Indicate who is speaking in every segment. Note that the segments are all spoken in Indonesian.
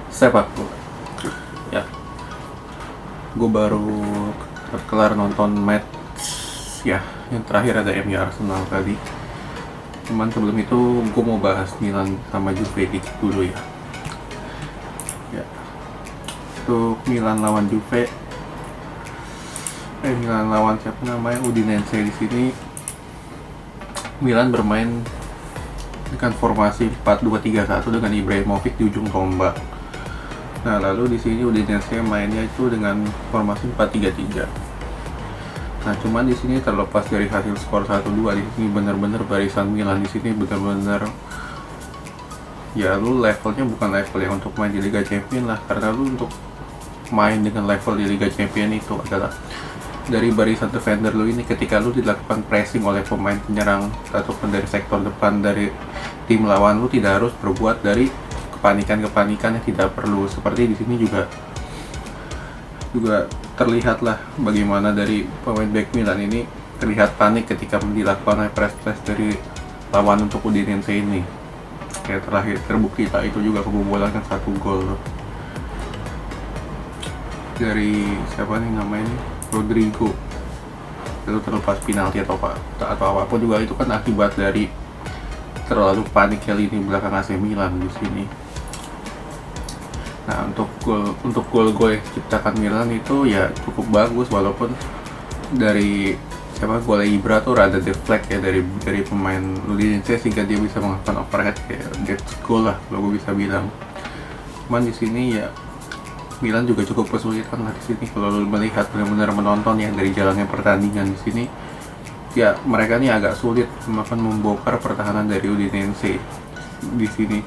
Speaker 1: sepak bola. Ya, gue baru kelar nonton match ya yang terakhir ada MU Arsenal tadi. Cuman sebelum itu gue mau bahas Milan sama Juve dikit dulu ya. Ya, untuk Milan lawan Juve, Milan lawan siapa namanya Udinese di sini. Milan bermain dengan formasi 4-2-3-1 dengan Ibrahimovic di ujung tombak. Nah, lalu di sini Udinese mainnya itu dengan formasi 4-3-3. Nah, cuman di sini terlepas dari hasil skor 1-2, di sini benar-benar barisan Milan di sini benar-benar ya lu levelnya bukan level yang untuk main di Liga Champions lah, karena lu untuk main dengan level di Liga Champions itu adalah dari barisan defender lu ini ketika lu dilakukan pressing oleh pemain penyerang ataupun dari sektor depan dari tim lawan, lu tidak harus berbuat dari kepanikan yang tidak perlu. Seperti di sini juga terlihat lah bagaimana dari pemain back Milan ini terlihat panik ketika dilakukan press dari lawan untuk Udinese ini. Kayak terakhir terbukti tak itu juga kebobolan kan 1 gol dari siapa nih namanya, Rodrigo. Itu terlepas penalti atau apapun juga itu kan akibat dari terlalu panik kali ini belakang AC Milan di sini. Nah, untuk gol-gol yang diciptakan Milan itu ya cukup bagus, walaupun dari gol Ibra tuh rada deflect ya dari pemain Udinese sehingga dia bisa melakukan overhead kayak dead goal lah kalau gue bisa bilang. Cuman di sini ya Milan juga cukup kesulitan lah di sini kalau lu melihat benar-benar menonton ya dari jalannya pertandingan di sini. Ya mereka nih agak sulit akan membongkar pertahanan dari Udinese di sini.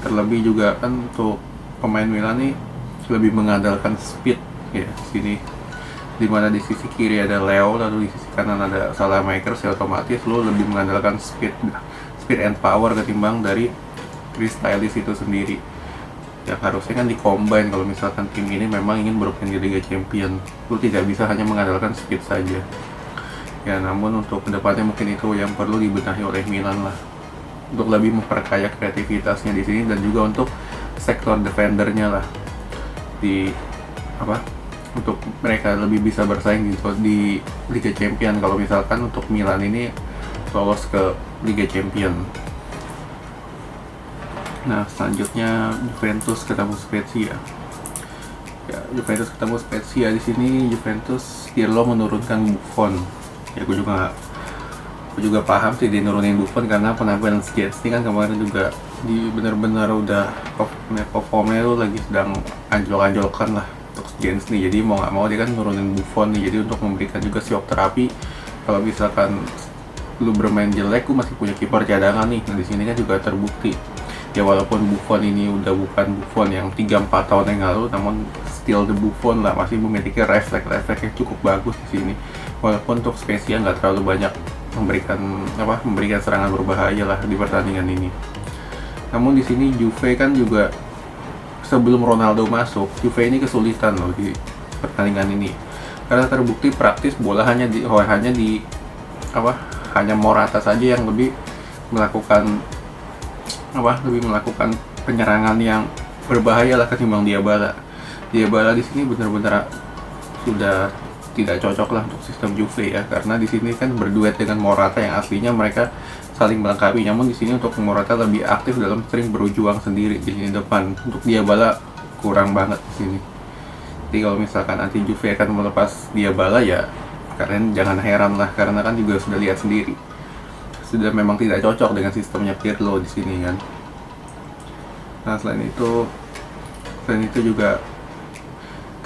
Speaker 1: Terlebih juga kan untuk pemain Milan nih lebih mengandalkan speed ya di sini. Dimana di sisi kiri ada Leo, lalu di sisi kanan ada Saelemaekers, ya otomatis lu lebih mengandalkan speed and power ketimbang dari Kristalis itu sendiri. Yang harusnya kan di-combine kalau misalkan tim ini memang ingin bermain di Liga Champions. Lu tidak bisa hanya mengandalkan speed saja. Ya, namun untuk kedepannya mungkin itu yang perlu dibenahi oleh Milan lah, untuk lebih memperkaya kreativitasnya di sini dan juga untuk sektor defendernya lah untuk mereka lebih bisa bersaing di Liga Champions kalau misalkan untuk Milan ini lolos ke Liga Champions. Nah, selanjutnya Juventus ketemu Spezia. Ya, Juventus ketemu Spezia di sini Juventus Pirlo menurunkan Buffon. Ya, gue juga paham sih dia nurunin Buffon karena penampilan Szczęsny kan kemarin juga benar-benar udah performnya tuh lagi sedang anjlok-anjlokkan lah untuk Szczęsny. Jadi mau nggak mau dia kan nurunin Buffon nih, jadi untuk memberikan juga siok terapi kalau misalkan lu bermain jelek, lu masih punya kiper cadangan nih. Nah, di sini kan juga terbukti. Ya walaupun Buffon ini udah bukan Buffon yang 3-4 tahun yang lalu, namun still the Buffon lah, masih memiliki refleks yang cukup bagus di sini. Walaupun untuk Spezia nggak terlalu banyak memberikan serangan berbahaya lah di pertandingan ini. Namun di sini Juve kan juga sebelum Ronaldo masuk, Juve ini kesulitan loh di pertandingan ini. Karena terbukti praktis bola hanya Morata saja yang lebih melakukan penyerangan yang berbahaya lah ketimbang Dybala. Dybala di sini benar-benar sudah tidak cocok lah untuk sistem Juve ya, karena di sini kan berduet dengan Morata yang aslinya mereka saling melengkapi. Namun di sini untuk Morata lebih aktif dalam sering berjuang sendiri di sini depan. Untuk Dybala kurang banget di sini. Jadi kalau misalkan nanti Juve akan melepas Dybala ya kalian jangan heran lah, karena kan juga sudah lihat sendiri sudah memang tidak cocok dengan sistemnya Pirlo di sini kan. Nah, selain itu juga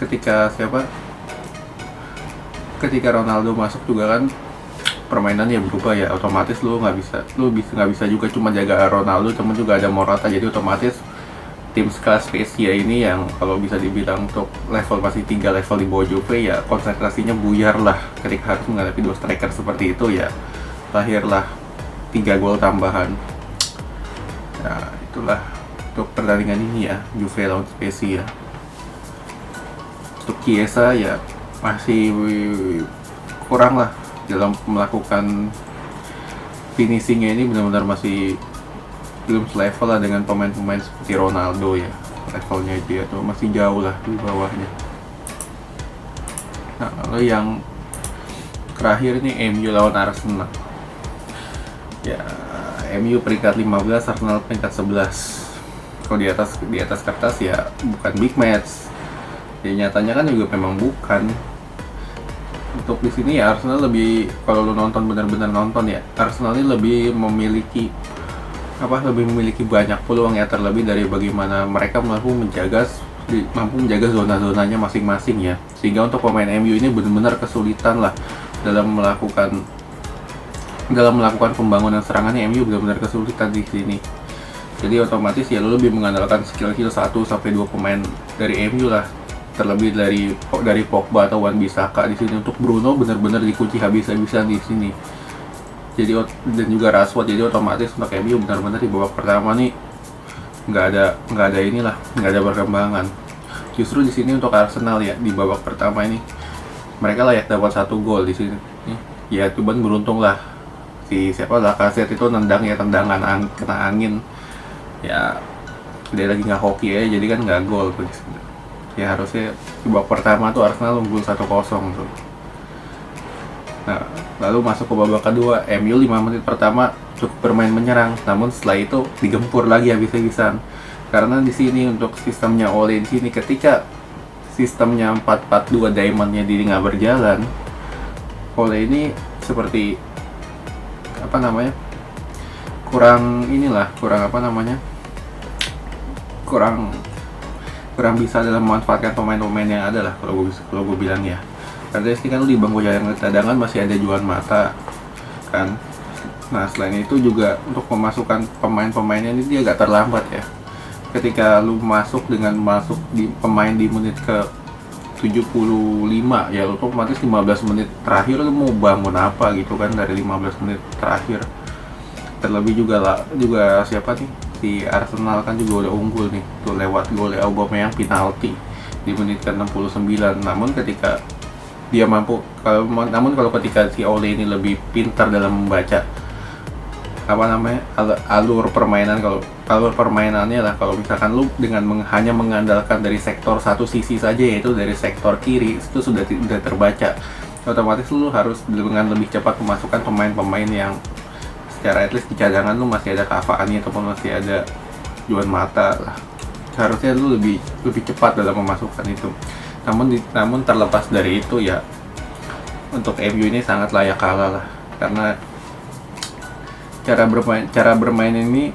Speaker 1: ketika Ronaldo masuk juga kan permainannya berubah ya, otomatis lu nggak bisa juga cuma jaga Ronaldo, cuma juga ada Morata. Jadi otomatis tim sekelas Spezia ini yang kalau bisa dibilang untuk level masih 3 level di bawah Juve ya konsentrasinya buyar lah ketika harus menghadapi 2 striker seperti itu. Ya lahirlah 3 gol tambahan. Nah, itulah untuk pertandingan ini ya, Juve lawan Spezia. Untuk Chiesa ya masih kurang lah dalam melakukan finishingnya, ini benar-benar masih belum selevel lah dengan pemain-pemain seperti Ronaldo ya. levelnya dia tuh masih jauh lah di bawahnya. Nah, lalu yang terakhir nih MU lawan Arsenal. Ya, MU peringkat 15, Arsenal peringkat 11. Kalau di atas kertas ya bukan big match. Ya nyatanya kan juga memang bukan. Untuk di sini ya Arsenal lebih, kalau lu nonton benar-benar nonton ya, Arsenal ini lebih memiliki banyak peluang ya, terlebih dari bagaimana mereka mampu menjaga zona-zonanya masing-masing ya. Sehingga untuk pemain MU ini benar-benar kesulitan lah dalam melakukan pembangunan serangannya. MU benar-benar kesulitan di sini. Jadi otomatis ya lu lebih mengandalkan skill-skill 1-2 pemain dari MU lah. Terlebih dari Pogba atau Wan-Bissaka di sini. Untuk Bruno benar-benar dikunci habis-habisan di sini. Jadi dan juga Rashford, jadi otomatis untuk MU benar-benar di babak pertama nih nggak ada perkembangan. Justru di sini untuk Arsenal ya di babak pertama ini mereka layak dapat 1 gol di sini. Ya cuman beruntung lah si Lacazette itu tendangan kena angin. Ya dia lagi nggak hoki ya, jadi kan nggak gol tuh. Ya harusnya di babak pertama tuh Arsenal unggul 1-0 tuh. Nah, lalu masuk ke babak kedua, MU 5 menit pertama cukup bermain menyerang, namun setelah itu digempur lagi habis-habisan. Karena di sini untuk sistemnya Ole di sini, ketika sistemnya 4-4-2 diamondnya diri nggak berjalan, Ole ini seperti kurang bisa dalam memanfaatkan pemain-pemain yang ada lah kalau gue bilang ya. Karena di sini kan lu di bangku cadangan masih ada Juan Mata kan. Nah selain itu juga untuk memasukkan pemain-pemainnya ini dia agak terlambat ya. Ketika lu masuk pemain di menit ke 75 ya, lu otomatis 15 menit terakhir lu mau bangun apa gitu kan dari 15 menit terakhir. Terlebih juga siapa nih, di Arsenal kan juga udah unggul nih tuh lewat gol Aubameyang penalti di menit ke 69. Namun ketika si Ole ini lebih pintar dalam membaca alur permainannya lah. Kalau misalkan lu hanya mengandalkan dari sektor satu sisi saja, yaitu dari sektor kiri, itu sudah terbaca. Otomatis lu harus dengan lebih cepat memasukkan pemain-pemain yang secara at least di cadangan lu masih ada Cavani ataupun masih ada Juan Mata lah. Harusnya lu lebih cepat dalam memasukkan itu. Namun terlepas dari itu ya, untuk MU ini sangat layak kalah lah, karena cara bermain ini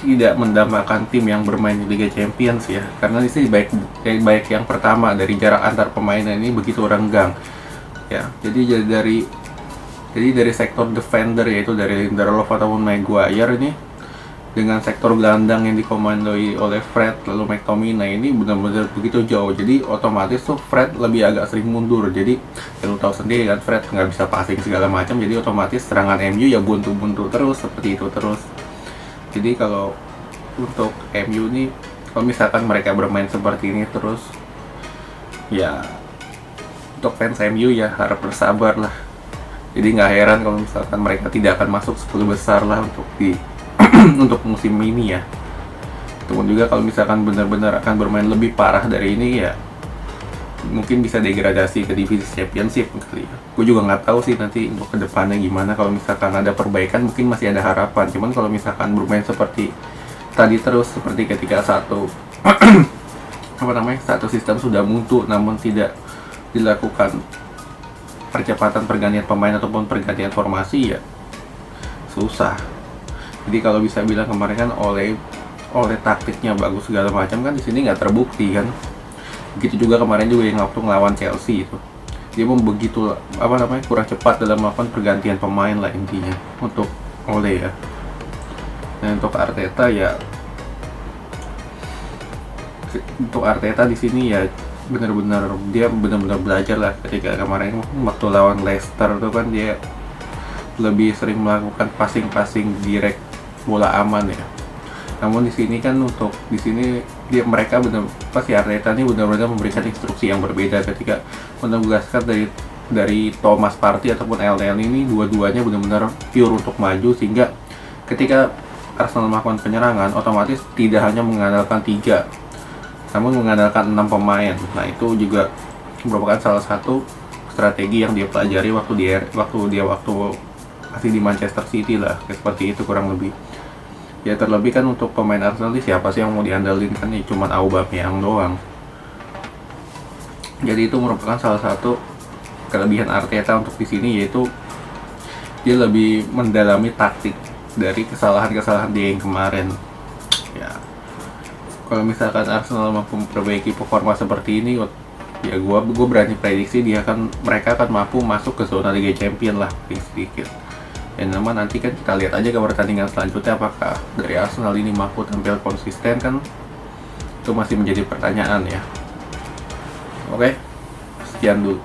Speaker 1: tidak mendambakan tim yang bermain di Liga Champions ya. Karena di sini baik yang pertama, dari jarak antar pemain ini begitu renggang ya. Jadi dari sektor defender, yaitu dari Lindelof ataupun Maguire ini, dengan sektor gelandang yang dikomandoi oleh Fred lalu McTominay ini benar-benar begitu jauh. Jadi otomatis tuh Fred lebih agak sering mundur. Jadi ya lu tahu sendiri kan, Fred nggak bisa passing segala macam, jadi otomatis serangan MU ya buntu-buntu terus seperti itu terus. Jadi kalau untuk MU nih, kalau misalkan mereka bermain seperti ini terus ya, untuk fans MU ya harap bersabar lah. Jadi nggak heran kalau misalkan mereka tidak akan masuk 10 besar lah untuk musim ini ya. Ataupun juga kalau misalkan benar-benar akan bermain lebih parah dari ini ya, mungkin bisa degradasi ke divisi championship kali ya. Gue juga nggak tahu sih nanti untuk kedepannya gimana. Kalau misalkan ada perbaikan mungkin masih ada harapan. Cuman kalau misalkan bermain seperti tadi terus, seperti ketika satu sistem sudah buntu namun tidak dilakukan percepatan pergantian pemain ataupun pergantian formasi ya susah. Jadi kalau bisa bilang kemarin kan oleh taktiknya bagus segala macam, kan di sini nggak terbukti kan. Begitu juga kemarin juga yang waktu ngelawan Chelsea itu, dia begitu kurang cepat dalam melakukan pergantian pemain lah intinya untuk Ole ya. Dan untuk Arteta ya, di sini ya dia benar-benar belajar lah. Ketika kemarin waktu lawan Leicester itu kan dia lebih sering melakukan passing direct, bola aman ya. Namun di sini mereka Arteta ini benar-benar memberikan instruksi yang berbeda ketika menugaskan dari Thomas Partey ataupun LL ini, dua-duanya benar-benar pure untuk maju, sehingga ketika Arsenal melakukan penyerangan otomatis tidak hanya mengandalkan 3 namun mengandalkan 6 pemain. Nah itu juga merupakan salah satu strategi yang dia pelajari waktu masih di Manchester City lah, kayak seperti itu kurang lebih. Ya terlebih kan untuk pemain Arsenal ini siapa sih yang mau diandalkan, kan ya cuman Aubameyang doang. Jadi itu merupakan salah satu kelebihan Arteta untuk di sini, yaitu dia lebih mendalami taktik dari kesalahan-kesalahan dia yang kemarin. Ya, kalau misalkan Arsenal mampu memperbaiki performa seperti ini, ya gue berani prediksi mereka akan mampu masuk ke zona Liga Champion lah, sedikit. Dan nama nanti kan kita lihat aja ke pertandingan selanjutnya, apakah dari Arsenal ini mampu tampil konsisten, kan itu masih menjadi pertanyaan ya. Oke, sekian dulu.